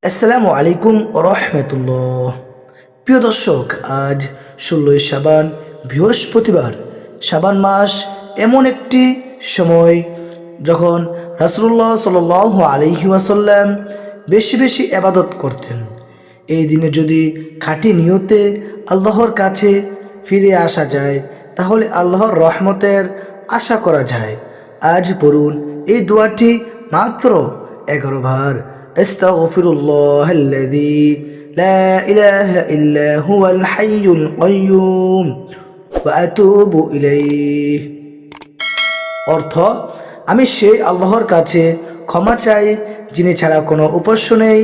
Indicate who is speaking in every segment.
Speaker 1: আসসালামু আলাইকুম রহমতুল্লাহ। প্রিয় দর্শক, আজ 16ই শাবান, বৃহস্পতিবার। শাবান মাস এমন একটি সময় যখন রাসূলুল্লাহ সাল্লাল্লাহু আলাইহি ওয়াসাল্লাম বেশি বেশি ইবাদত করতেন। এই দিনে যদি খাঁটি নিয়তে আল্লাহর কাছে ফিরে আসা যায়, তাহলে আল্লাহর রহমতের আশা করা যায়। আজ পড়ুন এই দোয়াটি মাত্র 11 বার। আস্তাগফিরুল্লাহাল্লাযী লা ইলাহা ইল্লা হুয়াল হাইয়ুল কাইয়্যুম ওয়া আতুবু ইলাইহি। অর্থ: আমি সেই আল্লাহর কাছে ক্ষমা চাই যিনি ছাড়া কোনো উপাস্য নেই,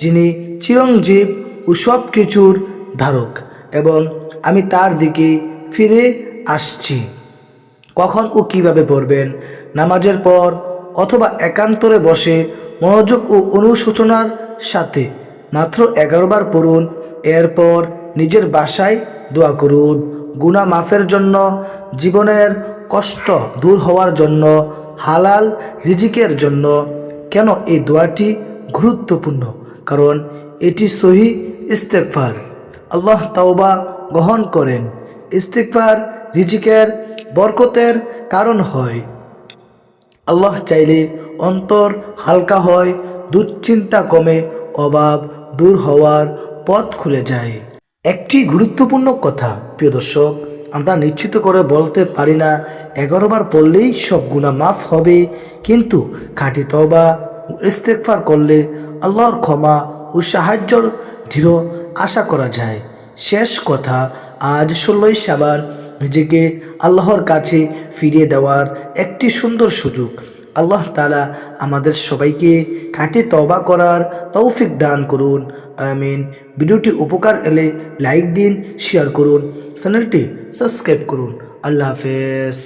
Speaker 1: যিনি চিরঞ্জীব ও সব কিছুর ধারক, এবং আমি তার দিকে ফিরে আসছি। কখন ও কিভাবে পড়বেন? নামাজের পর অথবা একান্তরে বসে মনোযোগ ও অনুশোচনার সাথে মাত্র 11 বার পড়ুন। এরপর নিজের বাসায় দোয়া করুন, গুনাহ মাফের জন্য, জীবনের কষ্ট দূর হওয়ার জন্য, হালাল রিজিকের জন্য। কেন এই দোয়াটি গুরুত্বপূর্ণ? কারণ এটি সহিহ ইস্তেগফার। আল্লাহ তাওবা গ্রহণ করেন। ইস্তেগফার রিজিকের বরকতের কারণ হয়। আল্লাহ চাইলে অন্তর হালকা হয়, দুশ্চিন্তা কমে, অভাব দূর হওয়ার পথ খুলে যায়। একটি গুরুত্বপূর্ণ কথা প্রিয় দর্শক, আমরা নিশ্চিত করে বলতে পারি না 11 বার পড়লেই সব গুনাহ মাফ হবে, কিন্তু খাঁটি তওবা ও ইস্তেগফার করলে আল্লাহর ক্ষমা ও সাহায্যর দৃঢ় আশা করা যায়। শেষ কথা, আজ 16ই শাবান নিজেকে আল্লাহর কাছে ফিরিয়ে দেওয়ার একটি সুন্দর সুযোগ। আল্লাহ তাআলা আমাদের সবাইকে খাঁটি তওবা করার তৌফিক দান করুন, আমিন। ভিডিওটি উপকার এলে লাইক দিন, শেয়ার করুন, চ্যানেলটি সাবস্ক্রাইব করুন। আল্লাহ হাফেজ।